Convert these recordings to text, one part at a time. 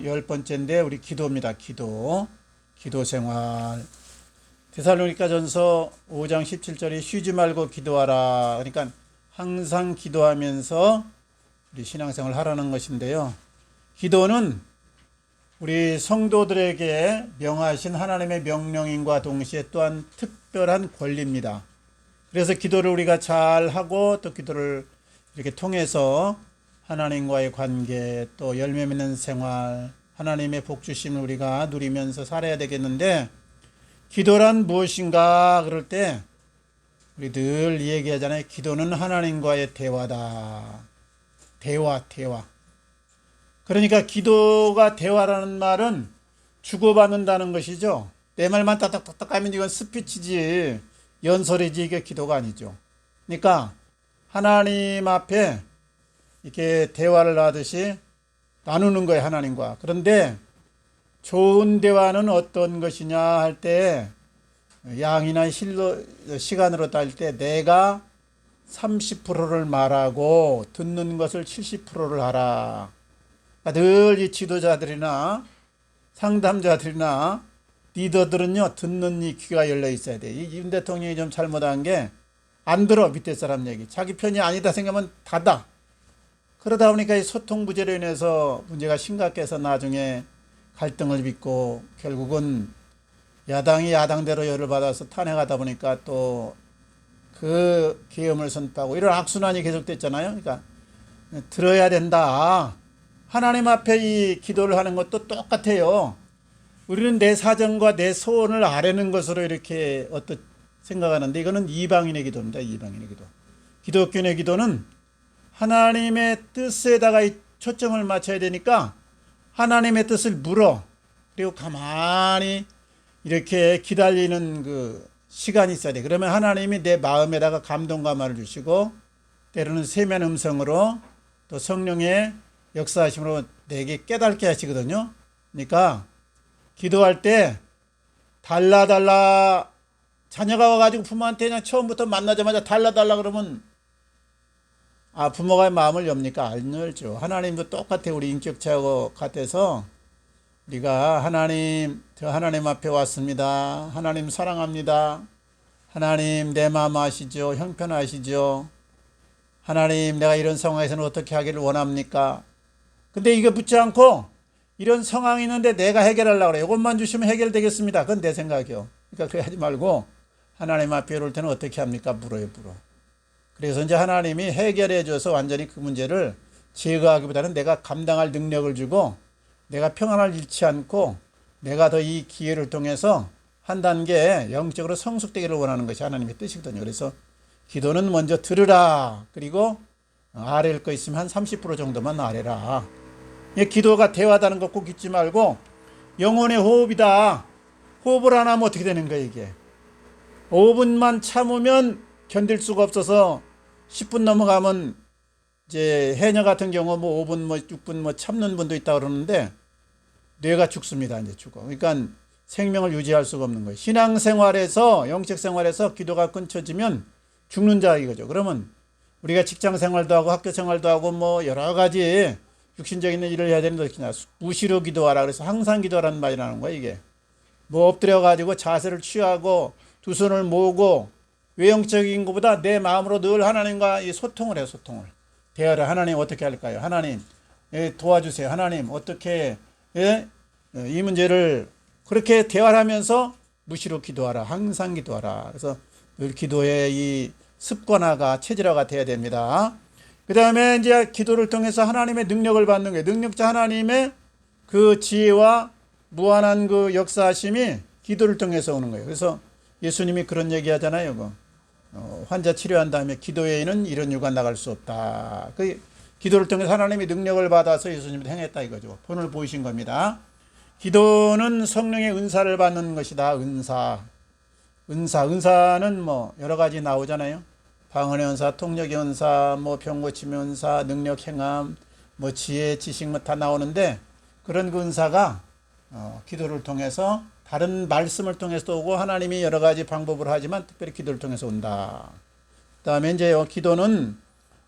10번째인데 우리 기도입니다. 기도 생활. 데살로니가전서 5장 17절에 쉬지 말고 기도하라. 그러니까 항상 기도하면서 우리 신앙생활을 하라는 것인데요. 기도는 우리 성도들에게 명하신 하나님의 명령인과 동시에 또한 특별한 권리입니다. 그래서 기도를 우리가 잘 하고 또 기도를 이렇게 통해서 하나님과의 관계, 또 열매 맺는 생활, 하나님의 복 주심을 우리가 누리면서 살아야 되겠는데, 기도란 무엇인가 그럴 때 우리 늘 얘기하잖아요. 기도는 하나님과의 대화다. 대화. 그러니까 기도가 대화라는 말은 주고받는다는 것이죠. 내 말만 딱딱딱딱 하면 이건 스피치지, 연설이지, 이게 기도가 아니죠. 그러니까 하나님 앞에 이렇게 대화를 하듯이 나누는 거예요, 하나님과. 그런데 좋은 대화는 어떤 것이냐 할 때, 양이나 시간으로 따질 때 내가 30%를 말하고 듣는 것을 70%를 하라. 늘 이 지도자들이나 상담자들이나 리더들은요, 듣는 이 귀가 열려 있어야 돼. 이 윤 대통령이 좀 잘못한 게, 안 들어, 밑에 사람 얘기. 자기 편이 아니다 생각하면 닫아. 그러다 보니까 이 소통 부재로 인해서 문제가 심각해서 나중에 갈등을 빚고, 결국은 야당이 야당대로 열을 받아서 탄핵하다 보니까 또 그 계엄을 선포하고, 이런 악순환이 계속됐잖아요. 그러니까 들어야 된다. 하나님 앞에 이 기도를 하는 것도 똑같아요. 우리는 내 사정과 내 소원을 아뢰는 것으로 이렇게 생각하는데, 이거는 이방인의 기도입니다. 이방인의 기도. 기독교인의 기도는 하나님의 뜻에다가 이 초점을 맞춰야 되니까 하나님의 뜻을 물어. 그리고 가만히 이렇게 기다리는 그 시간이 있어야 돼. 그러면 하나님이 내 마음에다가 감동과 말을 주시고, 때로는 세면 음성으로, 또 성령의 역사하심으로 내게 깨닫게 하시거든요. 그러니까 기도할 때 달라 자녀가 와가지고 부모한테 그냥 처음부터 만나자마자 달라 그러면 부모가 마음을 엽니까? 안 열죠. 하나님도 똑같아. 우리 인격체하고 같아서 우리가 저 하나님 앞에 왔습니다. 하나님 사랑합니다. 하나님 내 마음 아시죠? 형편 아시죠? 하나님 내가 이런 상황에서는 어떻게 하기를 원합니까? 근데 이거 묻지 않고 이런 상황이 있는데 내가 해결하려고 그래. 이것만 주시면 해결되겠습니다. 그건 내 생각이요. 그러니까 그래 하지 말고 하나님 앞에 이럴 때는 어떻게 합니까? 물어요. 그래서 이제 하나님이 해결해 줘서 완전히 그 문제를 제거하기보다는 내가 감당할 능력을 주고, 내가 평안을 잃지 않고 내가 더 이 기회를 통해서 한 단계 영적으로 성숙되기를 원하는 것이 하나님의 뜻이거든요. 그래서 기도는 먼저 들으라. 그리고 아뢰일 거 있으면 한 30% 정도만 아뢰라. 기도가 대화다는 거 꼭 잊지 말고, 영혼의 호흡이다. 호흡을 안 하면 어떻게 되는 거야 이게. 5분만 참으면 견딜 수가 없어서 10분 넘어가면 이제 해녀 같은 경우 5분 6분 참는 분도 있다고 그러는데, 뇌가 죽습니다. 이제 죽어. 그러니까 생명을 유지할 수가 없는 거예요. 신앙생활에서, 영적생활에서 기도가 끊쳐지면 죽는 자 이거죠. 그러면 우리가 직장생활도 하고 학교생활도 하고 여러 가지 육신적인 일을 해야 되는데, 무시로 기도하라. 그래서 항상 기도하라는 말이라는 거야 이게. 엎드려가지고 자세를 취하고 두 손을 모으고 외형적인 것보다 내 마음으로 늘 하나님과 이 소통을 해요. 대화를. 하나님 어떻게 할까요? 하나님 도와주세요. 하나님 어떻게 이 문제를, 그렇게 대화를 하면서 무시로 기도하라. 항상 기도하라. 그래서 늘 기도의 이 습관화가 체질화가 돼야 됩니다. 그 다음에 이제 기도를 통해서 하나님의 능력을 받는 거예요. 능력자 하나님의 그 지혜와 무한한 그 역사하심이 기도를 통해서 오는 거예요. 그래서 예수님이 그런 얘기 하잖아요. 환자 치료한 다음에 기도 외에는 이런 일과 나갈 수 없다. 그 기도를 통해서 하나님이 능력을 받아서 예수님을 행했다 이거죠. 본을 보이신 겁니다. 기도는 성령의 은사를 받는 것이다. 은사는 여러 가지 나오잖아요. 방언의 은사, 통역의 은사, 병 고침의 은사, 능력 행함, 지혜, 지식 다 나오는데, 그런 그 은사가 기도를 통해서, 다른 말씀을 통해서도 오고, 하나님이 여러 가지 방법을 하지만 특별히 기도를 통해서 온다. 그 다음에 이제 기도는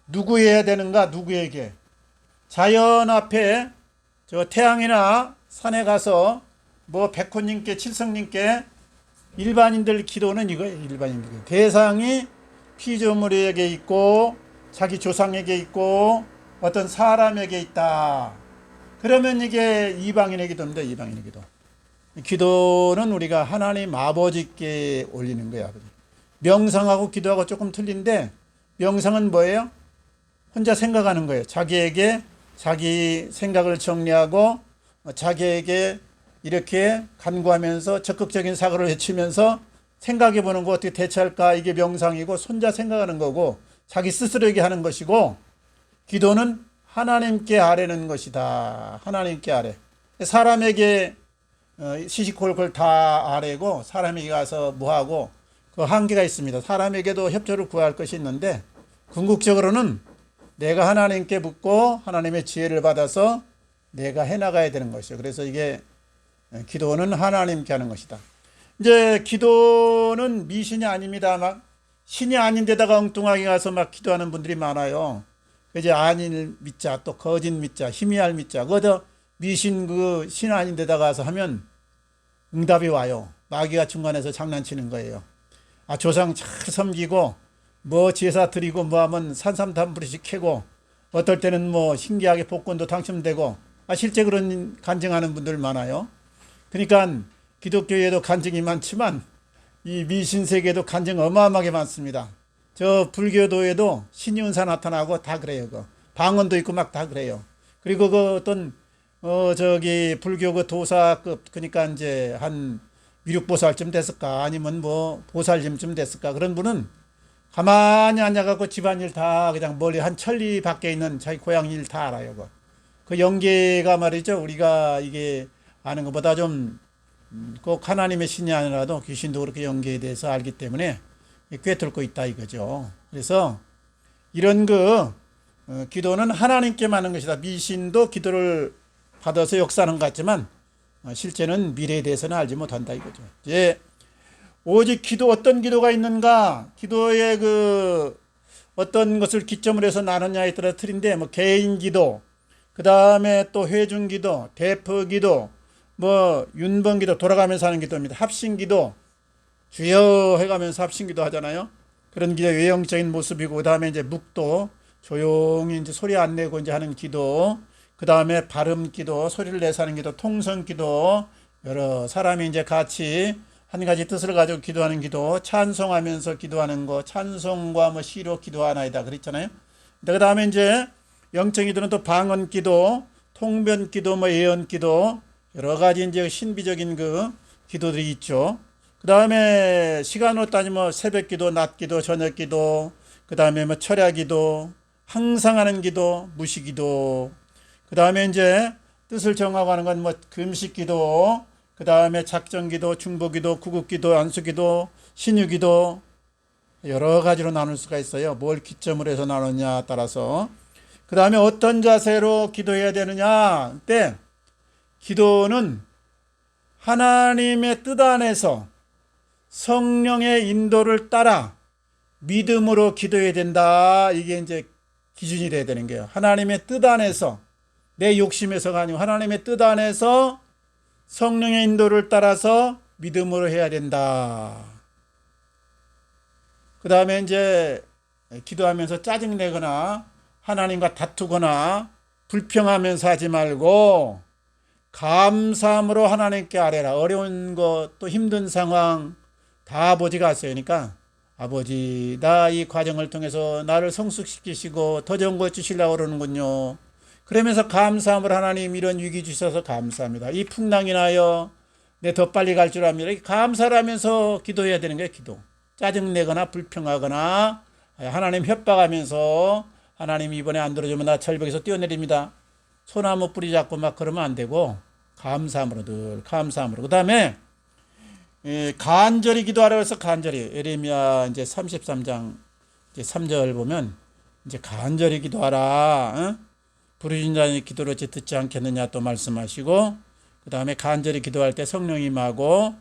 누구 해야 되는가? 누구에게? 자연 앞에 저 태양이나 산에 가서 뭐 백호님께 칠성님께 일반인들 기도는 이거예요. 일반인들 기도. 대상이 피조물에게 있고 자기 조상에게 있고 어떤 사람에게 있다. 그러면 이게 이방인의 기도입니다. 이방인의 기도. 기도는 우리가 하나님 아버지께 올리는 거야. 명상하고 기도하고 조금 틀린데, 명상은 뭐예요? 혼자 생각하는 거예요. 자기에게 자기 생각을 정리하고 자기에게 이렇게 간구하면서 적극적인 사고를 외치면서 생각해 보는 거 어떻게 대처할까, 이게 명상이고 혼자 생각하는 거고 자기 스스로에게 하는 것이고, 기도는 하나님께 아뢰는 것이다. 하나님께 아뢰. 사람에게 시시콜콜 다 아뢰고 사람에게 가서 뭐하고, 그 한계가 있습니다. 사람에게도 협조를 구할 것이 있는데 궁극적으로는 내가 하나님께 묻고 하나님의 지혜를 받아서 내가 해나가야 되는 것이죠. 그래서 이게 기도는 하나님께 하는 것이다. 이제 기도는 미신이 아닙니다. 막 신이 아닌데다가 엉뚱하게 가서 막 기도하는 분들이 많아요. 이제 아닌 믿자, 또 거짓 믿자, 희미할 믿자. 그저 미신 그 신 아닌데다가 가서 하면 응답이 와요. 마귀가 중간에서 장난치는 거예요. 아, 조상 잘 섬기고 뭐 제사 드리고 뭐 하면 산삼단불이씩 캐고 어떨 때는 뭐 신기하게 복권도 당첨되고, 아, 실제 그런 간증하는 분들 많아요. 그러니까 기독교에도 간증이 많지만 이 미신 세계에도 간증 어마어마하게 많습니다. 저 불교도에도 신이 은사 나타나고 다 그래요. 그 방언도 있고 막 다 그래요. 그리고 그 어떤 저기 불교 그 도사급, 그러니까 이제 한 위륙보살쯤 됐을까 아니면 뭐 보살님쯤 됐을까, 그런 분은 가만히 앉아갖고 집안일 다 그냥 멀리 한 천리 밖에 있는 자기 고향 일 다 알아요. 그 영계가 말이죠. 우리가 이게 아는 것보다 좀 꼭 하나님의 신이 아니라도 귀신도 그렇게 영계에 대해서 알기 때문에 꿰뚫고 있다 이거죠. 그래서 이런 기도는 하나님께만 하는 것이다. 미신도 기도를 받아서 역사하는 것 같지만 실제는 미래에 대해서는 알지 못한다 이거죠. 이제 오직 기도, 어떤 기도가 있는가, 기도의 어떤 것을 기점으로 해서 나누냐에 따라 틀린데, 뭐 개인 기도, 그 다음에 또 회중 기도, 대표 기도, 뭐 윤번 기도, 돌아가면서 하는 기도입니다. 합심 기도, 주여 해가면서 합심 기도 하잖아요. 그런 기도 외형적인 모습이고, 그 다음에 이제 묵도, 조용히 이제 소리 안 내고 이제 하는 기도, 그 다음에 발음 기도, 소리를 내서 하는 기도, 통성 기도, 여러 사람이 이제 같이 한 가지 뜻을 가지고 기도하는 기도, 찬송하면서 기도하는 거, 찬송과 뭐 시로 기도하나이다 그랬잖아요. 그 다음에 이제 영적 기도는 또 방언 기도, 통변 기도, 뭐 예언 기도, 여러 가지 이제 신비적인 기도들이 있죠. 그 다음에 시간으로 따지면 새벽 기도, 낮 기도, 저녁 기도, 그 다음에 뭐 철야 기도, 항상 하는 기도, 무시 기도, 그 다음에 이제 뜻을 정하고 하는 건 뭐 금식 기도, 그 다음에 작정 기도, 중보 기도, 구국 기도, 안수 기도, 신유 기도, 여러 가지로 나눌 수가 있어요. 뭘 기점으로 해서 나누냐 따라서. 그 다음에 어떤 자세로 기도해야 되느냐 때, 기도는 하나님의 뜻 안에서 성령의 인도를 따라 믿음으로 기도해야 된다. 이게 이제 기준이 돼야 되는 거예요. 하나님의 뜻 안에서, 내 욕심에서가 아니고 하나님의 뜻 안에서 성령의 인도를 따라서 믿음으로 해야 된다. 그 다음에 이제 기도하면서 짜증내거나 하나님과 다투거나 불평하면서 하지 말고 감사함으로 하나님께 아뢰라. 어려운 것, 또 힘든 상황 다 아버지가 아세요. 그러니까 아버지, 나 이 과정을 통해서 나를 성숙시키시고 더 좋은 것 주시려고 그러는군요. 그러면서 감사함으로 하나님 이런 위기 주셔서 감사합니다. 이 풍랑이 나요. 내 더 빨리 갈 줄 압니다. 감사를 하면서 기도해야 되는 거예요. 기도. 짜증내거나 불평하거나 하나님 협박하면서 하나님 이번에 안 들어주면 나 절벽에서 뛰어내립니다. 소나무 뿌리 잡고 막 그러면 안 되고 감사함으로, 늘 감사함으로. 그 다음에 간절히 기도하라고 해서 간절히, 예레미야 이제 33장 이제 3절 보면 이제 간절히 기도하라. 부르짖는 자의 기도를 어찌 듣지 않겠느냐 또 말씀하시고, 그 다음에 간절히 기도할 때 성령이 임하고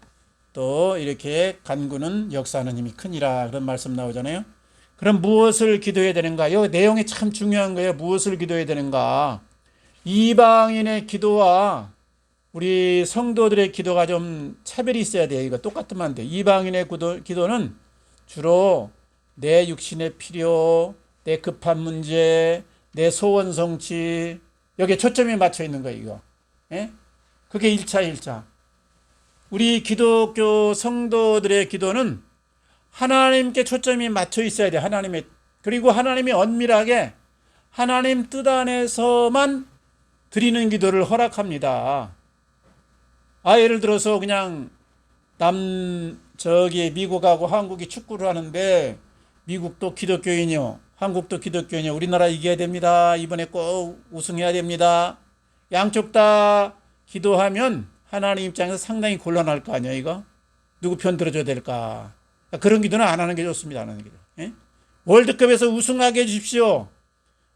또 이렇게 간구는 역사하는 힘이 크니라, 그런 말씀 나오잖아요. 그럼 무엇을 기도해야 되는가? 이 내용이 참 중요한 거예요. 무엇을 기도해야 되는가? 이방인의 기도와 우리 성도들의 기도가 좀 차별이 있어야 돼요. 이거 똑같으면 안 돼. 이방인의 기도는 주로 내 육신의 필요, 내 급한 문제, 내 소원 성취, 여기에 초점이 맞춰 있는 거예요, 이거. 예? 그게 1차. 우리 기독교 성도들의 기도는 하나님께 초점이 맞춰 있어야 돼, 그리고 하나님이 엄밀하게 하나님 뜻 안에서만 드리는 기도를 허락합니다. 예를 들어서 그냥 미국하고 한국이 축구를 하는데 미국도 기독교인이요, 한국도 기독교인이요. 우리나라 이겨야 됩니다. 이번에 꼭 우승해야 됩니다. 양쪽 다 기도하면 하나님 입장에서 상당히 곤란할 거 아니에요, 이거? 누구 편 들어줘야 될까? 그런 기도는 안 하는 게 좋습니다. 안 하는 기도. 예? 월드컵에서 우승하게 해주십시오.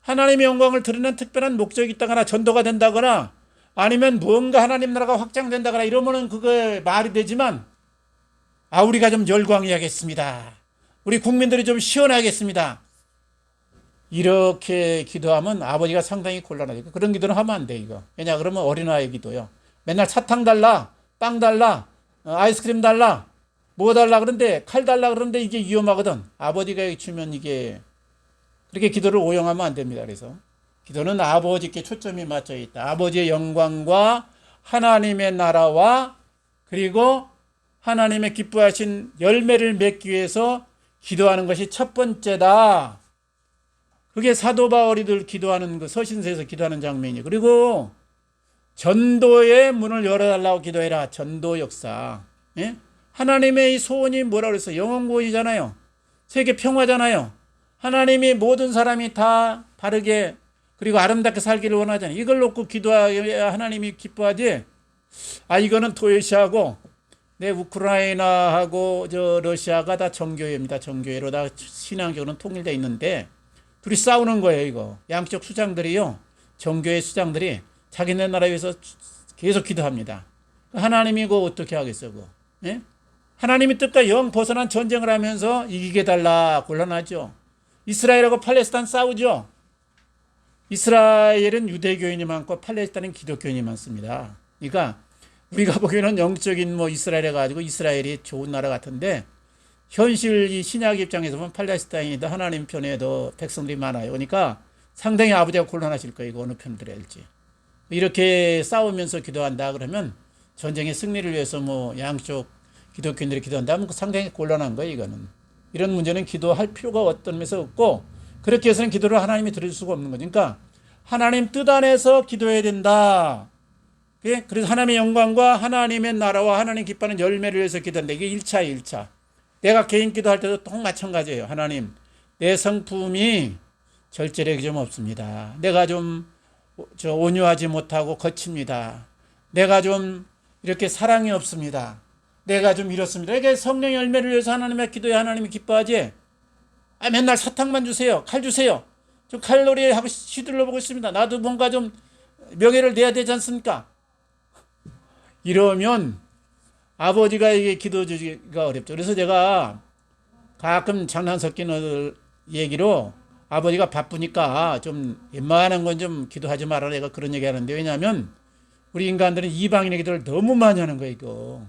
하나님의 영광을 드리는 특별한 목적이 있다거나 전도가 된다거나 아니면 무언가 하나님 나라가 확장된다거나 이러면은 그거 말이 되지만 우리가 좀 열광해야겠습니다. 우리 국민들이 좀 시원하겠습니다. 이렇게 기도하면 아버지가 상당히 곤란하니까 그런 기도는 하면 안 돼, 이거. 왜냐 그러면 어린아이 기도요. 맨날 사탕 달라, 빵 달라, 아이스크림 달라, 뭐 달라 그런데 칼 달라 그러는데 이게 위험하거든. 아버지가 주면 이게 그렇게 기도를 오용하면 안 됩니다. 그래서 기도는 아버지께 초점이 맞춰 있다. 아버지의 영광과 하나님의 나라와 그리고 하나님의 기뻐하신 열매를 맺기 위해서 기도하는 것이 첫 번째다. 그게 사도 바울이들 기도하는 그 서신서에서 기도하는 장면이에요. 그리고 전도의 문을 열어달라고 기도해라. 전도 역사. 예? 하나님의 이 소원이 뭐라고 그랬어요? 영원구원이잖아요. 세계 평화잖아요. 하나님이 모든 사람이 다 바르게 그리고 아름답게 살기를 원하잖아요. 이걸 놓고 기도해야 하나님이 기뻐하지. 이거는 도외시하고 우크라이나하고 러시아가 다 정교회입니다. 정교회로 다 신앙적으로는 통일되어 있는데 둘이 싸우는 거예요, 이거. 양쪽 수장들이요. 정교회 수장들이 자기네 나라 위해서 계속 기도합니다. 하나님이 그거 어떻게 하겠어, 그거. 예? 하나님의 뜻과 영 벗어난 전쟁을 하면서 이기게 달라 곤란하죠. 이스라엘하고 팔레스타인 싸우죠. 이스라엘은 유대교인이 많고 팔레스타인은 기독교인이 많습니다. 그러니까 우리가 보기에는 영적인 이스라엘에 가지고 이스라엘이 좋은 나라 같은데 현실 이 신약 입장에서 보면 팔레스타인이 더 하나님 편에 더 백성들이 많아요. 그러니까 상당히 아버지가 곤란하실 거예요. 이거 어느 편을 들어야 할지. 이렇게 싸우면서 기도한다 그러면 전쟁의 승리를 위해서 양쪽 기독교인들이 기도한다 하면 상당히 곤란한 거예요. 이거는. 이런 문제는 기도할 필요가 어떤 면에서 없고 그렇게 해서는 기도를 하나님이 들을 수가 없는 거죠. 그러니까 하나님 뜻 안에서 기도해야 된다. 그래서 하나님의 영광과 하나님의 나라와 하나님 기뻐하는 열매를 위해서 기도한다. 이게 1차. 내가 개인 기도할 때도 또 마찬가지예요. 하나님, 내 성품이 절제력이 좀 없습니다. 내가 좀 온유하지 못하고 거칩니다. 내가 좀 이렇게 사랑이 없습니다. 내가 좀 이렇습니다. 이게 성령 열매를 위해서 하나님의 기도에 하나님이 기뻐하지. 맨날 사탕만 주세요. 칼 주세요. 좀 칼로리 하고 시들러 보고 있습니다. 나도 뭔가 좀 명예를 내야 되지 않습니까? 이러면 아버지가 이게 기도 주기가 어렵죠. 그래서 제가 가끔 장난 섞이는 얘기로 아버지가 바쁘니까 좀 웬만한 건 좀 기도하지 말아라 내가 그런 얘기 하는데 왜냐하면 우리 인간들은 이방인의 기도를 너무 많이 하는 거예요, 이거.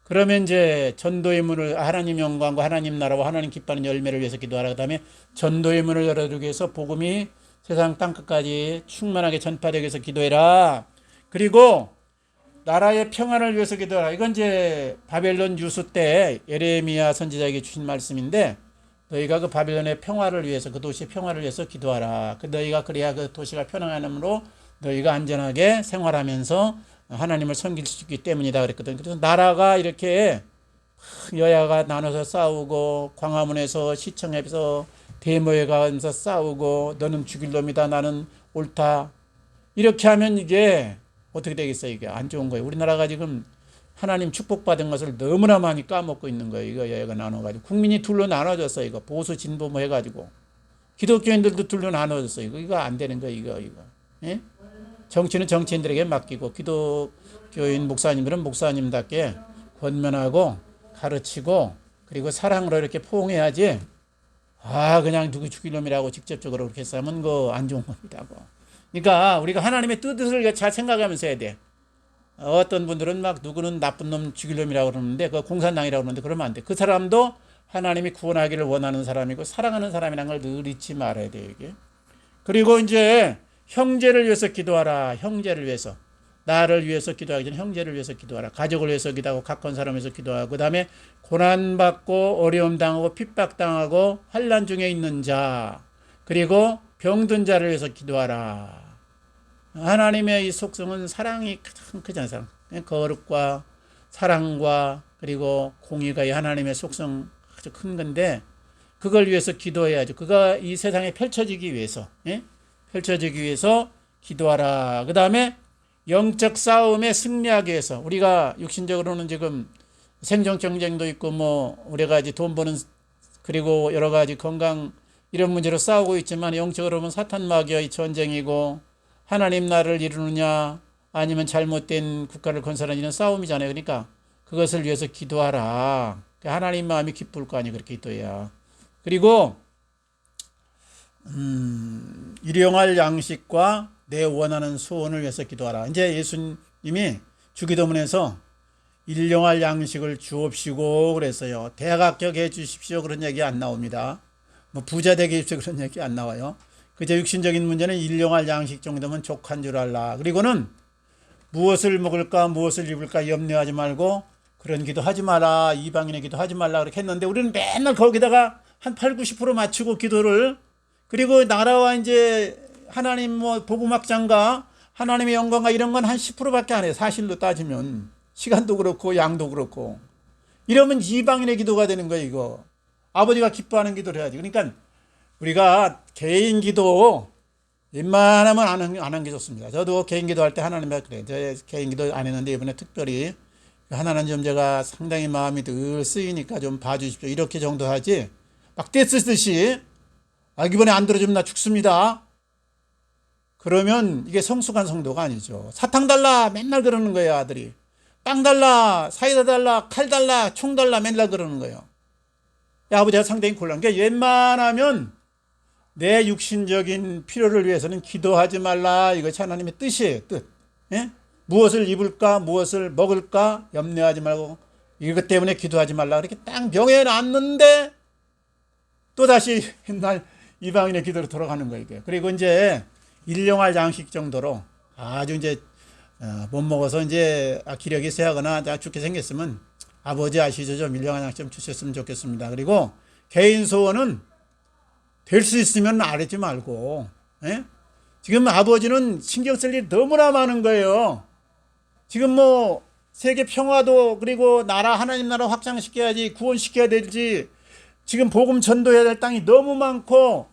그러면 이제 전도의 문을 하나님 영광과 하나님 나라와 하나님 기뻐하는 열매를 위해서 기도하라. 그다음에 전도의 문을 열어주기 위해서 복음이 세상 땅끝까지 충만하게 전파되기 위해서 기도해라. 그리고 나라의 평안을 위해서 기도하라. 이건 이제 바벨론 유수 때 예레미야 선지자에게 주신 말씀인데 너희가 그 바벨론의 평화를 위해서 그 도시의 평화를 위해서 기도하라. 너희가 그래야 그 도시가 편안함으로 너희가 안전하게 생활하면서 하나님을 섬길 수 있기 때문이다 그랬거든. 그래서 나라가 이렇게 여야가 나눠서 싸우고 광화문에서 시청에서 데모에 가면서 싸우고 너는 죽일 놈이다 나는 옳다 이렇게 하면 이게 어떻게 되겠어요? 이게 안 좋은 거예요. 우리나라가 지금 하나님 축복받은 것을 너무나 많이 까먹고 있는 거예요. 이거 여야가 나눠가지고 국민이 둘로 나눠졌어요. 이거 보수 진보 해가지고 기독교인들도 둘로 나눠졌어요. 이거 안 되는 거예요. 이거. 예? 정치는 정치인들에게 맡기고 기독교인 목사님들은 목사님답게 권면하고 가르치고 그리고 사랑으로 이렇게 포옹해야지 그냥 누구 죽일 놈이라고 직접적으로 그렇게 싸면 그거 안 좋은 겁니다. 그러니까 우리가 하나님의 뜻을 잘 생각하면서 해야 돼. 어떤 분들은 막 누구는 나쁜 놈 죽일 놈이라고 그러는데 그 공산당이라고 그러는데 그러면 안 돼. 그 사람도 하나님이 구원하기를 원하는 사람이고 사랑하는 사람이라는 걸 늘 잊지 말아야 돼요, 이게. 그리고 이제 형제를 위해서 기도하라. 형제를 위해서. 나를 위해서 기도하기 전에 형제를 위해서 기도하라. 가족을 위해서 기도하고 가까운 사람을 위해서 기도하고 그다음에 고난받고 어려움 당하고 핍박당하고 환난 중에 있는 자 그리고 병든 자를 위해서 기도하라. 하나님의 이 속성은 사랑이 크잖아요. 사랑. 거룩과 사랑과 그리고 공의가 이 하나님의 속성 아주 큰 건데 그걸 위해서 기도해야죠. 그가 이 세상에 펼쳐지기 위해서 펼쳐지기 위해서 기도하라. 그 다음에 영적 싸움에 승리하기 위해서 우리가 육신적으로는 지금 생존 경쟁도 있고 뭐 우리가 이제 돈 버는 그리고 여러 가지 건강 이런 문제로 싸우고 있지만 영적으로 보면 사탄 마귀의 전쟁이고 하나님 나라를 이루느냐 아니면 잘못된 국가를 건설하는 이런 싸움이잖아요. 그러니까 그것을 위해서 기도하라. 하나님 마음이 기쁠 거 아니에요. 그렇게 기도해야. 그리고 일용할 양식과 내 원하는 소원을 위해서 기도하라. 이제 예수님이 주기도문에서 일용할 양식을 주옵시고 그랬어요. 대학 합격해 주십시오 그런 얘기 안 나옵니다. 뭐 부자 되게 해주십시오 그런 얘기 안 나와요. 그저 육신적인 문제는 일용할 양식 정도면 족한 줄 알라. 그리고는 무엇을 먹을까 무엇을 입을까 염려하지 말고 그런 기도 하지 마라. 이방인의 기도 하지 말라 그렇게 했는데 우리는 맨날 거기다가 한 8, 90% 맞추고 기도를 그리고 나라와 이제 하나님 뭐 복음학장과 하나님의 영광과 이런 건 한 10%밖에 안 해요. 사실로 따지면 시간도 그렇고 양도 그렇고 이러면 이방인의 기도가 되는 거예요. 이거 아버지가 기뻐하는 기도를 해야지. 그러니까 우리가 개인 기도 웬만하면 안 한 게 좋습니다. 저도 개인 기도할 때 하나님과 그래요. 저 개인 기도 안 했는데 이번에 특별히 하나는 좀 제가 상당히 마음이 늘 쓰이니까 좀 봐주십시오. 이렇게 정도 하지 막 떼쓰듯이 이번에 안 들어주면 나 죽습니다. 그러면 이게 성숙한 성도가 아니죠. 사탕 달라 맨날 그러는 거예요. 아들이 빵 달라 사이다 달라 칼 달라 총 달라 맨날 그러는 거예요. 아버지가 상당히 곤란. 그러니까 웬만하면 내 육신적인 필요를 위해서는 기도하지 말라. 이것이 하나님의 뜻이에요. 뜻. 예? 무엇을 입을까 무엇을 먹을까 염려하지 말고 이것 때문에 기도하지 말라. 이렇게 딱 명해놨는데 또다시 옛날 이방인의 기도로 돌아가는 거예요. 그리고 이제 일용할 양식 정도로 아주 이제 못 먹어서 이제 기력이 쇠하거나 죽게 생겼으면 아버지 아시죠? 좀 일용할 양식 좀 주셨으면 좋겠습니다. 그리고 개인 소원은 될 수 있으면 아뢰지 말고 지금 아버지는 신경 쓸 일이 너무나 많은 거예요. 지금 뭐 세계 평화도 그리고 나라 하나님 나라 확장시켜야지 구원시켜야 되지 지금 복음 전도해야 될 땅이 너무 많고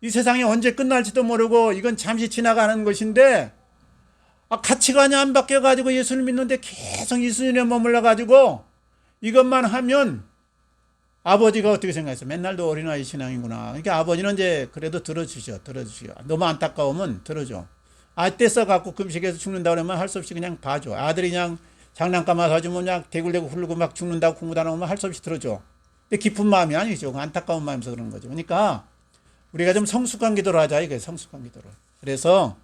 이 세상이 언제 끝날지도 모르고 이건 잠시 지나가는 것인데 가치관이 안 바뀌어가지고 예수를 믿는데 계속 이 수준에 머물러가지고 이것만 하면 아버지가 어떻게 생각했어요? 맨날도 어린아이 신앙이구나. 그러니까 아버지는 이제 그래도 들어주죠. 너무 안타까우면 들어줘. 떼써갖고 금식해서 죽는다 그러면 할 수 없이 그냥 봐줘. 아들이 그냥 장난감 사주면 그냥 대굴대굴 흐르고 막 죽는다고 공부 안 하면 할 수 없이 들어줘. 근데 깊은 마음이 아니죠. 안타까운 마음에서 그런 거죠. 그러니까 우리가 좀 성숙한 기도를 하자 이거예요. 성숙한 기도를. 그래서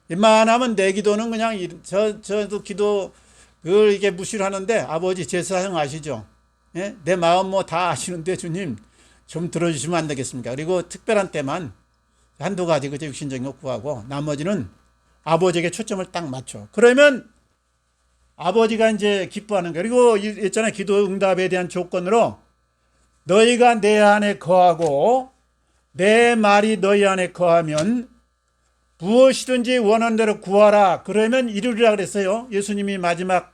웬만하면 내 기도는 그냥 저도 기도 늘 이게 무시를 하는데 아버지 제 사정 아시죠? 예? 내 마음 뭐 다 아시는데 주님 좀 들어주시면 안 되겠습니까? 그리고 특별한 때만 한두 가지 그저 육신적인 거 구하고 나머지는 아버지에게 초점을 딱 맞춰. 그러면 아버지가 이제 기뻐하는 거예요. 그리고 있잖아요. 기도 응답에 대한 조건으로 너희가 내 안에 거하고 내 말이 너희 안에 거하면 무엇이든지 원하는 대로 구하라. 그러면 이루리라 그랬어요. 예수님이 마지막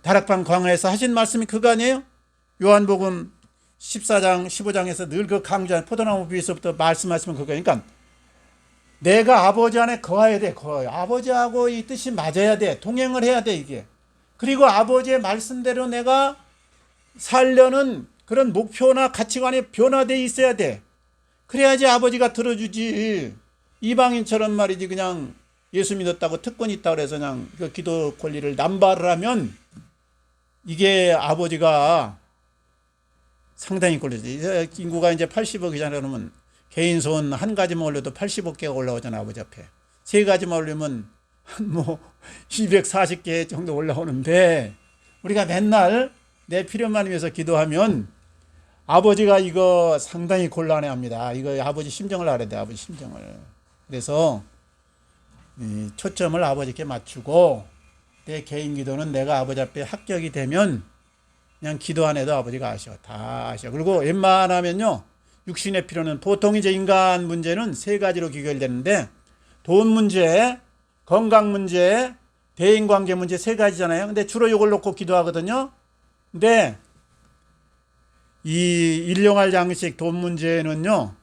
다락방 광야에서 하신 말씀이 그거 아니에요? 요한복음 14장 15장에서 늘 그 강조한 포도나무 비유에서부터 말씀하시면 그거예요. 그러니까 내가 아버지 안에 거해야 돼. 거해요. 아버지하고 이 뜻이 맞아야 돼. 동행을 해야 돼 이게. 그리고 아버지의 말씀대로 내가 살려는 그런 목표나 가치관이 변화되어 있어야 돼. 그래야지 아버지가 들어주지. 이방인처럼 말이지 그냥 예수 믿었다고 특권이 있다고 그래서 그냥 그 기도 권리를 남발을 하면 이게 아버지가 상당히 꼴리지. 인구가 이제 80억이잖아요. 그러면 개인 소원 한 가지만 올려도 80억 개가 올라오잖아 아버지 앞에. 세 가지만 올리면 뭐 240개 정도 올라오는데 우리가 맨날 내 필요만 위해서 기도하면 아버지가 이거 상당히 곤란해합니다. 이거 아버지 심정을 알아야 돼. 아버지 심정을. 그래서 이 초점을 아버지께 맞추고 내 개인 기도는 내가 아버지 앞에 합격이 되면 그냥 기도 안 해도 아버지가 아셔. 다 아셔. 그리고 웬만하면요, 육신의 필요는 보통 이제 인간 문제는 세 가지로 귀결되는데 돈 문제, 건강 문제, 대인관계 문제 세 가지잖아요. 근데 주로 이걸 놓고 기도하거든요. 근데 이 일용할 양식 돈 문제는요,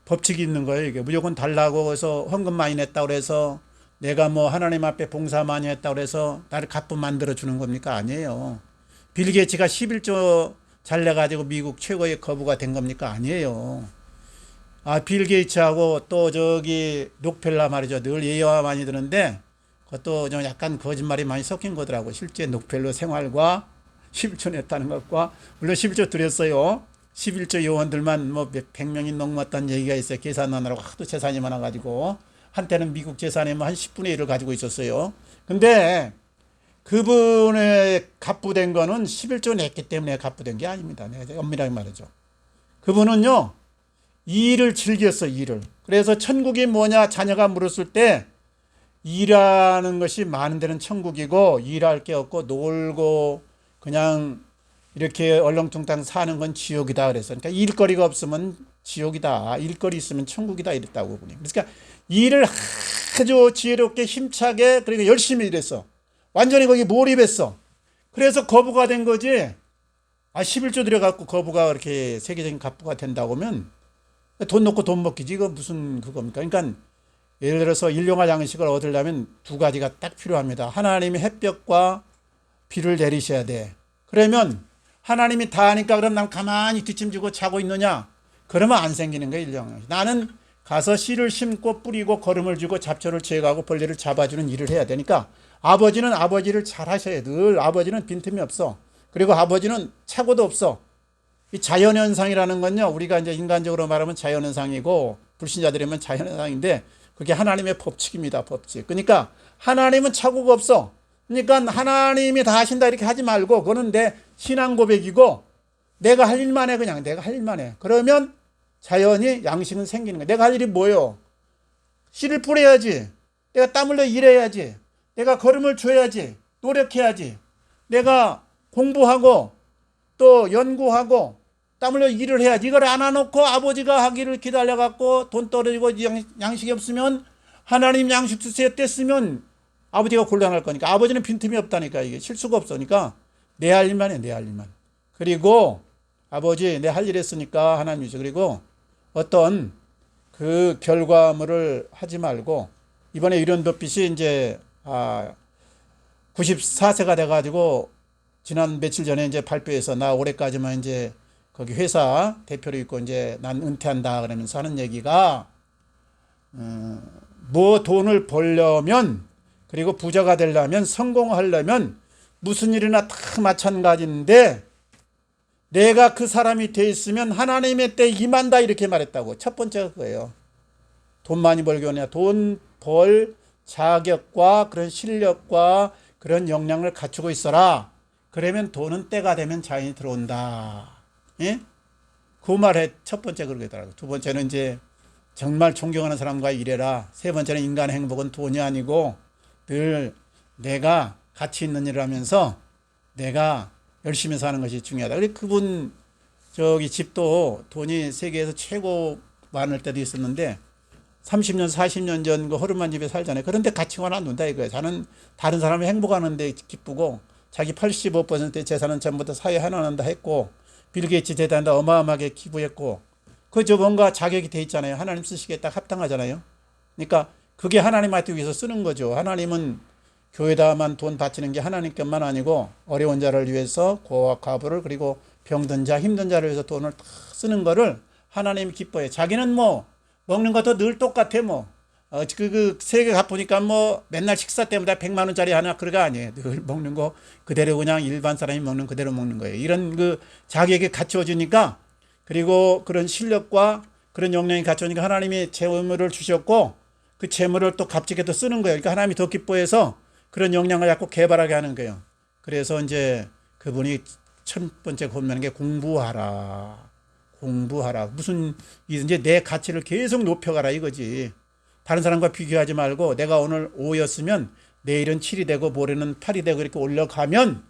법칙이 있는 거예요. 이게 무조건 달라고 해서 헌금 많이 냈다고 그래서 내가 뭐 하나님 앞에 봉사 많이 했다고 그래서 나를 가끔 만들어 주는 겁니까? 아니에요. 빌 게이츠가 11조 잘 내가지고 미국 최고의 거부가 된 겁니까? 아니에요. 빌 게이츠하고 또 저기 록펠러 말이죠. 늘 예화 많이 드는데 그것도 좀 약간 거짓말이 많이 섞인 거더라고. 실제 록펠러 생활과 11조 냈다는 것과, 물론 11조 드렸어요. 11조 요원들만 뭐 100명이 넘었다는 얘기가 있어요. 계산하느라고 하도 재산이 많아가지고 한때는 미국 재산의 한 10분의 1을 가지고 있었어요. 근데 그분의 갑부된 거는 11조 냈기 때문에 갑부된 게 아닙니다. 내가 엄밀하게 말하죠. 그분은요, 일을 즐겼어, 일을. 그래서 천국이 뭐냐 자녀가 물었을 때 일하는 것이 많은 데는 천국이고 일할 게 없고 놀고 그냥 이렇게 얼렁뚱땅 사는 건 지옥이다 그래서. 그러니까 일거리가 없으면 지옥이다, 일거리 있으면 천국이다 이랬다고. 그러니까 일을 아주 지혜롭게 힘차게 그리고 열심히 일했어. 완전히 거기 몰입했어. 그래서 거부가 된 거지. 11조 들여갖고 거부가 그렇게 세계적인 갑부가 된다고 하면 돈 놓고 돈 먹기지. 이거 무슨 그겁니까? 그러니까 예를 들어서 일용할 양식을 얻으려면 두 가지가 딱 필요합니다. 하나님이 햇볕과 비를 내리셔야 돼. 그러면 하나님이 다 하니까 그럼 난 가만히 뒷짐지고 자고 있느냐? 그러면 안 생기는 거예요, 일용할. 나는 가서 씨를 심고 뿌리고 거름을 주고 잡초를 제거하고 벌레를 잡아주는 일을 해야 되니까 아버지는 아버지를 잘 하셔야 돼. 늘 아버지는 빈틈이 없어. 그리고 아버지는 착오도 없어. 이 자연현상이라는 건요, 우리가 이제 인간적으로 말하면 자연현상이고 불신자들이면 자연현상인데 그게 하나님의 법칙입니다, 법칙. 그러니까 하나님은 착오가 없어. 그러니까 하나님이 다 하신다 이렇게 하지 말고 그거는 내 신앙 고백이고 내가 할 일만 해. 그냥 내가 할 일만 해. 그러면 자연히 양식은 생기는 거야. 내가 할 일이 뭐예요? 씨를 뿌려야지. 내가 땀 흘려 일해야지. 내가 걸음을 줘야지. 노력해야지. 내가 공부하고 또 연구하고 땀 흘려 일을 해야지. 이걸 안 해놓고 아버지가 하기를 기다려갖고 돈 떨어지고 양식이 없으면 하나님 양식 주세요 뗐으면 아버지가 곤란할 거니까. 아버지는 빈틈이 없다니까. 이게 실수가 없으니까 내 할 일만 해. 내 할 일만. 그리고 아버지 내 할 일 했으니까 하나님 주세요. 그리고 어떤 그 결과물을 하지 말고 이번에 유련 버핏이 이제 94세가 돼가지고 지난 며칠 전에 이제 발표해서 나 올해까지만 이제 거기 회사 대표로 있고 이제 난 은퇴한다 그러면서 하는 얘기가 뭐 돈을 벌려면 그리고 부자가 되려면 성공하려면 무슨 일이나 다 마찬가지인데 내가 그 사람이 돼 있으면 하나님의 때 임한다 이렇게 말했다고. 첫 번째가 그거예요. 돈 많이 벌기 원해. 돈 벌 자격과 그런 실력과 그런 역량을 갖추고 있어라. 그러면 돈은 때가 되면 자연히 들어온다. 예? 그 말에 첫 번째 그러더라고요. 두 번째는 이제 정말 존경하는 사람과 일해라. 세 번째는 인간의 행복은 돈이 아니고 늘 내가 가치 있는 일을 하면서 내가 열심히 사는 것이 중요하다. 그리고 그분 저기 집도 돈이 세계에서 최고 많을 때도 있었는데 30년 40년 전 그 허름한 집에 살잖아요. 그런데 가치관 안 둔다 이거예요. 저는 다른 사람이 행복하는데 기쁘고 자기 85%의 재산은 전부 다 사회 환원한다 했고 빌 게이츠 재단다 어마어마하게 기부했고 그저 뭔가 자격이 돼 있잖아요. 하나님 쓰시기에 딱 합당하잖아요. 그러니까 그게 하나님한테 위해서 쓰는 거죠. 하나님은 교회다만 돈 바치는 게 하나님께만 아니고 어려운 자를 위해서 고아 과부를 그리고 병든 자 힘든 자를 위해서 돈을 다 쓰는 거를 하나님이 기뻐해요. 자기는 뭐 먹는 것도 늘 똑같아 뭐. 그 세계 가보니까 뭐 맨날 식사 때마다 100만 원짜리 하나 그런 거 아니에요. 늘 먹는 거 그대로 그냥 일반 사람이 먹는 그대로 먹는 거예요. 이런 그 자기에게 갖추어주니까 그리고 그런 실력과 그런 역량이 갖추어지니까 하나님이 재물을 주셨고 그 재물을 또 값지게 또 쓰는 거예요. 그러니까 하나님이 더 기뻐해서 그런 역량을 자꾸 개발하게 하는 거예요. 그래서 이제 그분이 첫 번째 권면하는 게 공부하라. 공부하라. 무슨 이제 내 가치를 계속 높여가라 이거지. 다른 사람과 비교하지 말고 내가 오늘 5였으면 내일은 7이 되고 모레는 8이 되고 이렇게 올라가면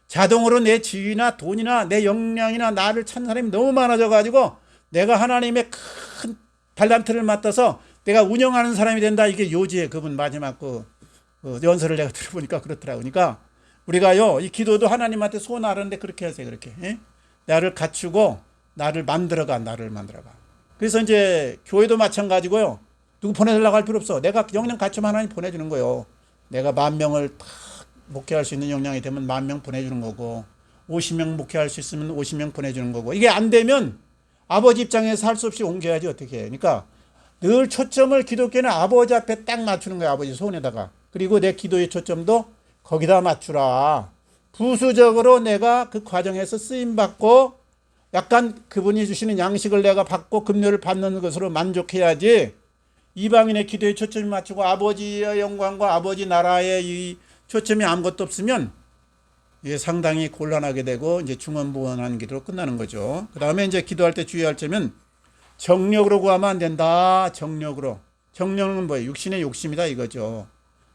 자동으로 내 지위나 돈이나 내 역량이나 나를 찾는 사람이 너무 많아져 가지고 내가 하나님의 큰 달란트를 맡아서 내가 운영하는 사람이 된다. 이게 요지에 그분 마지막 그 연설을 내가 들어보니까 그렇더라고요. 그러니까 우리가요, 이 기도도 하나님한테 소원하는데 그렇게 하세요. 그렇게. 예? 나를 갖추고 나를 만들어가. 그래서 이제 교회도 마찬가지고요. 누구 보내달라고 할 필요 없어. 내가 역량 갖추면 하나님 보내주는 거예요. 내가 10,000명을 다 목회할 수 있는 역량이 되면 10,000명 보내주는 거고 50명 목회할 수 있으면 50명 보내주는 거고 이게 안 되면 아버지 입장에서 할 수 없이 옮겨야지 어떻게 해. 그러니까 늘 초점을 기독교는 아버지 앞에 딱 맞추는 거야. 아버지 손에다가. 그리고 내 기도의 초점도 거기다 맞추라. 부수적으로 내가 그 과정에서 쓰임받고 약간 그분이 주시는 양식을 내가 받고 급료를 받는 것으로 만족해야지 이방인의 기도에 초점이 맞추고 아버지의 영광과 아버지 나라의 이 초점이 아무것도 없으면 이게 상당히 곤란하게 되고 이제 중언부언한 기도로 끝나는 거죠. 그 다음에 이제 기도할 때 주의할 점은 정력으로 구하면 안 된다. 정력으로. 정력은 뭐예요? 육신의 욕심이다 이거죠.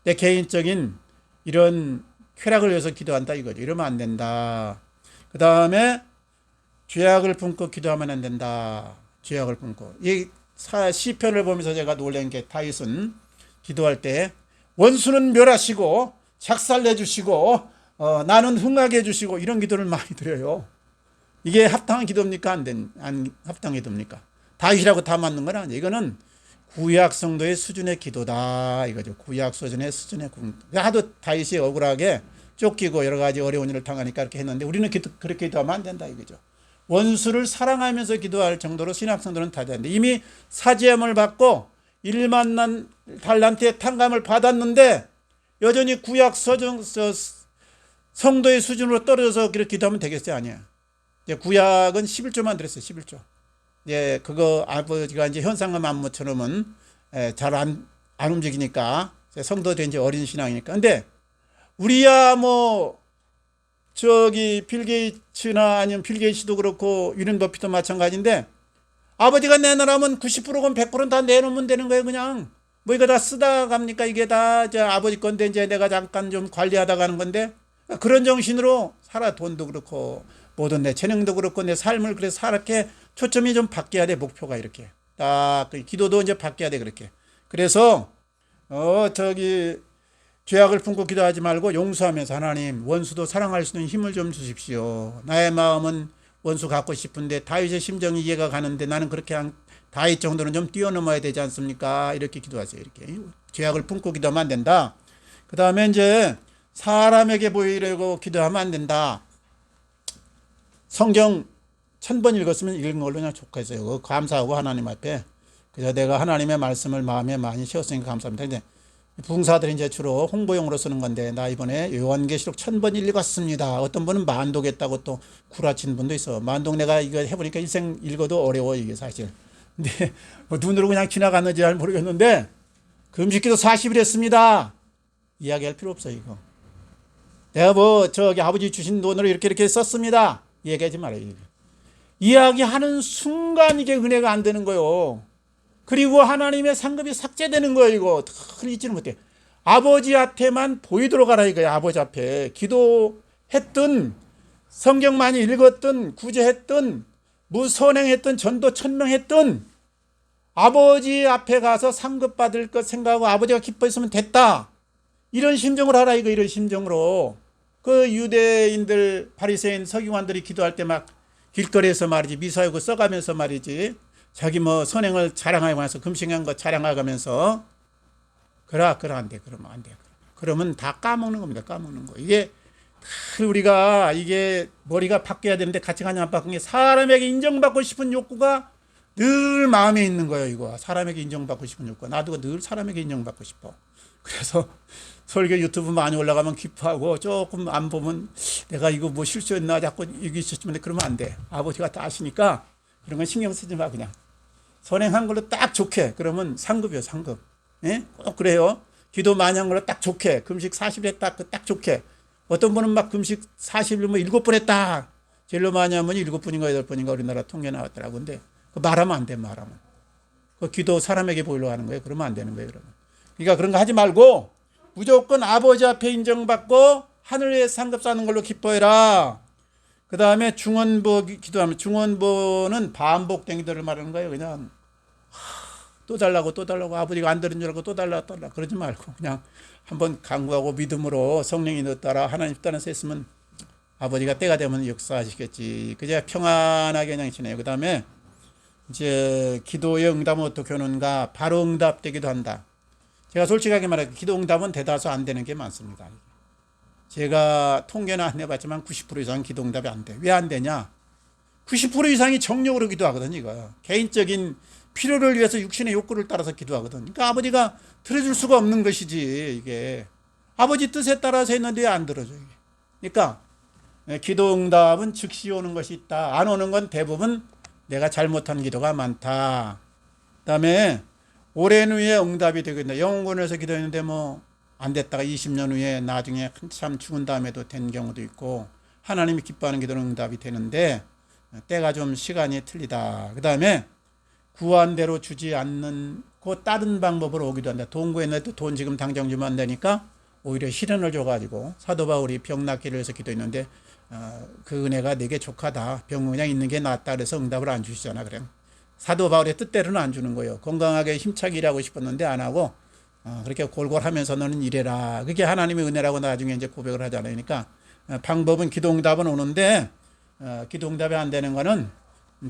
내 개인적인 이런 쾌락을 위해서 기도한다 이거죠. 이러면 안 된다. 그 다음에 죄악을 품고 기도하면 안 된다. 죄악을 품고. 이 시편을 보면서 제가 놀란 게 다윗은 기도할 때 원수는 멸하시고 작살내주시고 나는 흥하게 해주시고 이런 기도를 많이 드려요. 이게 합당한 기도입니까? 안 합당한 기도입니까? 다윗이라고 다 맞는 건 아니에요. 이거는 구약 성도의 수준의 기도다 이거죠. 구약 수준의 하도 다윗이 억울하게 쫓기고 여러 가지 어려운 일을 당하니까 이렇게 했는데 우리는 그렇게 기도하면 안 된다 이거죠. 원수를 사랑하면서 기도할 정도로 신약 성도는 다 되는데 이미 사지함을 받고 1만 달란트의 탕감을 받았는데 여전히 구약 성도의 수준으로 떨어져서 그렇게 기도하면 되겠어요? 아니야. 구약은 11조만 들었어요. 11조. 예, 그거 아버지가 이제 현상금 안무처럼은 잘 안 움직이니까 성도 된 지 어린 신앙이니까. 근데 우리야 뭐 저기 빌 게이츠나 아니면 빌 게이츠도 그렇고 유린 버핏도 마찬가지인데 아버지가 내놓으면 90%건 100%는 다 내놓으면 되는 거예요. 그냥 뭐 이거 다 쓰다 갑니까? 이게 다 이제 아버지 건데 이제 내가 잠깐 좀 관리하다 가는 건데 그런 정신으로 살아. 돈도 그렇고 모든 내 재능도 그렇고 내 삶을 그래서 살게 초점이 좀 바뀌어야 돼. 목표가 이렇게 딱 기도도 이제 바뀌어야 돼. 그렇게 그래서 죄악을 품고 기도하지 말고 용서하면서 하나님 원수도 사랑할 수 있는 힘을 좀 주십시오. 나의 마음은 원수 갖고 싶은데 다윗의 심정이 이해가 가는데 나는 그렇게 다윗 정도는 좀 뛰어넘어야 되지 않습니까? 이렇게 기도하세요. 이렇게 죄악을 품고 기도하면 안 된다. 그 다음에 이제 사람에게 보이려고 기도하면 안 된다. 성경 1000번 읽었으면 읽은 걸로 그냥 족했어요. 감사하고 하나님 앞에. 그래서 내가 하나님의 말씀을 마음에 많이 채웠으니까 감사합니다. 이제 부흥사들이 이제 주로 홍보용으로 쓰는 건데 나 이번에 요한계시록 1000번 읽었습니다. 어떤 분은 만독했다고 또 구라친 분도 있어. 만독 내가 이거 해보니까 일생 읽어도 어려워 이게 사실. 근데 뭐 눈으로 그냥 지나갔는지 잘 모르겠는데 금식기도 40일 했습니다. 이야기할 필요 없어 이거. 내가 뭐 저기 아버지 주신 돈으로 이렇게 썼습니다. 얘기하지 말아요. 이야기하는 순간 이게 은혜가 안 되는 거예요. 그리고 하나님의 상급이 삭제되는 거예요. 이거 늘 잊지는 못해. 아버지한테만 보이도록 하라 이거야. 아버지 앞에 기도했든 성경 많이 읽었든 구제했든 무선행했든 전도 천명했든 아버지 앞에 가서 상급 받을 것 생각하고 아버지가 기뻐했으면 됐다. 이런 심정으로 하라 이거. 이런 심정으로. 그 유대인들 바리새인 서기관들이 기도할 때 막 길거리에서 말이지 미사여고 써가면서 말이지 자기 뭐 선행을 자랑하면서 금식한 거 자랑하면서 안 돼. 그러면 안 돼. 그러면 다 까먹는 겁니다. 까먹는 거. 이게 우리가 이게 머리가 바뀌어야 되는데 가치관이 안 바뀐 게 사람에게 인정받고 싶은 욕구가 늘 마음에 있는 거예요. 이거 사람에게 인정받고 싶은 욕구. 나도 늘 사람에게 인정받고 싶어. 그래서 설교 유튜브 많이 올라가면 기뻐하고 조금 안 보면 내가 이거 뭐 실수했나 자꾸 이게 있었지만 그러면 안 돼. 아버지가 다 아시니까 그런 건 신경 쓰지 마. 그냥 선행한 걸로 딱 좋게. 그러면 상급이요. 상급. 예? 꼭 그래요. 기도 많이 한 걸로 딱 좋게. 금식 40일 딱 좋게. 어떤 분은 막 금식 40일 뭐 7번 했다. 제일로 많이 하면 7번인가 8번인가 우리나라 통계 나왔더라고. 근데 그 말하면 안 돼, 말하면. 그 기도 사람에게 보이려고 하는 거예요. 그러면 안 되는 거예요, 그러면. 그러니까 그런 거 하지 말고 무조건 아버지 앞에 인정받고 하늘에 상급 사는 걸로 기뻐해라. 그 다음에 중원부 기도하면, 중원부는 반복된 기도를 말하는 거예요. 그냥 또 달라고 아버지가 안 들은 줄 알고 또 달라 그러지 말고 그냥 한번 간구하고 믿음으로 성령이 너 따라 하나님 따라서 했으면 아버지가 때가 되면 역사하시겠지. 그저 평안하게 그냥 지내요. 그 다음에 이제 기도의 응답은 어떻게 오는가? 바로 응답되기도 한다. 제가 솔직하게 말해 기도 응답은 대다수 안 되는 게 많습니다. 제가 통계는 안 해봤지만 90% 이상 기도 응답이 안 돼. 왜 안 되냐? 90% 이상이 정욕으로 기도하거든, 이거. 개인적인 필요를 위해서 육신의 욕구를 따라서 기도하거든. 그러니까 아버지가 들어줄 수가 없는 것이지, 이게. 아버지 뜻에 따라서 했는데 안 들어줘, 이게. 그러니까 기도 응답은 즉시 오는 것이 있다. 안 오는 건 대부분 내가 잘못한 기도가 많다. 그 다음에 오랜 후에 응답이 되고 있다. 영혼권에서 기도했는데 뭐 안 됐다가 20년 후에 나중에 한참 죽은 다음에도 된 경우도 있고, 하나님이 기뻐하는 기도는 응답이 되는데 때가 좀 시간이 틀리다. 그 다음에 구한 대로 주지 않는 그 다른 방법으로 오기도 한다. 돈 구했는데 돈 지금 당장 주면 안 되니까 오히려 시련을 줘가지고, 사도 바울이 병 낫기를 해서 기도했는데 그 은혜가 내게 족하다. 병 그냥 있는 게 낫다. 그래서 응답을 안 주시잖아. 그래. 사도 바울의 뜻대로는 안 주는 거예요. 건강하게 힘차게 일하고 싶었는데 안 하고 그렇게 골골하면서 너는 일해라. 그게 하나님의 은혜라고 나중에 이제 고백을 하잖아요. 그러니까 방법은 기도 응답은 오는데 기도 응답이 안 되는 거는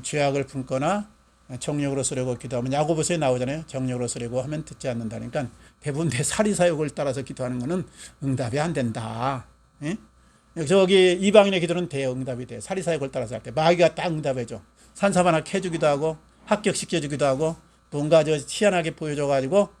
죄악을 품거나 정욕으로 쓰려고 기도하면, 야고보서에 나오잖아요. 정욕으로 쓰려고 하면 듣지 않는다니까 대부분 내 사리사욕을 따라서 기도하는 거는 응답이 안 된다. 예? 저기 이방인의 기도는 돼, 응답이 돼. 사리사욕을 따라서 할 때 마귀가 딱 응답해줘. 산사반학 해주기도 하고 합격시켜주기도 하고 뭔가 저 희한하게 보여줘가지고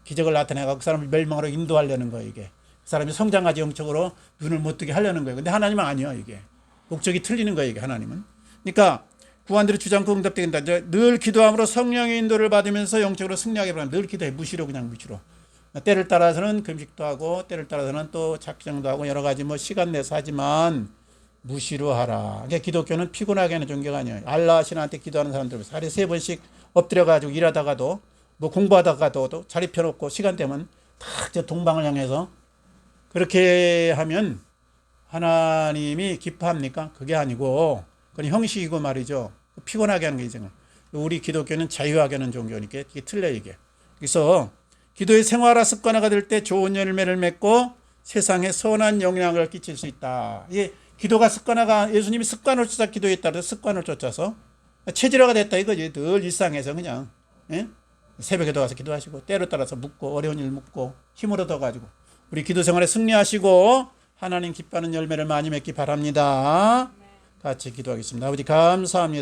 기적을 나타내고 그 사람을 멸망으로 인도하려는 거예요. 이게 그 사람이 성장하지 영적으로 눈을 못 뜨게 하려는 거예요. 근데 하나님은 아니요. 이게 목적이 틀리는 거예요. 이게 하나님은. 그러니까 구한대로 주장고 응답되긴다. 늘 기도함으로 성령의 인도를 받으면서 영적으로 승리하게 바랍니다. 늘 기도해. 무시로, 그냥 무시로. 때를 따라서는 금식도 하고 때를 따라서는 또 작정도 하고 여러 가지 뭐 시간 내서 하지만 무시로 하라. 그러니까 기독교는 피곤하게 하는 종교가 아니에요. 알라 신한테 기도하는 사람들 하루에 3번씩 엎드려가지고 일하다가도 뭐 공부하다가도 자리 펴놓고 시간 되면 탁 저 동방을 향해서 그렇게 하면 하나님이 기뻐합니까? 그게 아니고 그건 형식이고 말이죠. 피곤하게 하는 게 이제 우리 기독교는 자유하게 하는 종교니까 이게 틀려, 이게. 그래서 기도의 생활화 습관화가 될 때 좋은 열매를 맺고 세상에 선한 영향을 끼칠 수 있다. 이게 기도가 습관화가, 예수님이 습관을 쫓아 기도했다 그래서 습관을 쫓아서 체질화가 됐다 이거지. 늘 일상에서 그냥 새벽에도 가서 기도하시고 때로 따라서 묻고 어려운 일 묻고 힘을 얻어가지고 우리 기도 생활에 승리하시고 하나님 기뻐하는 열매를 많이 맺기 바랍니다. 같이 기도하겠습니다. 아버지 감사합니다.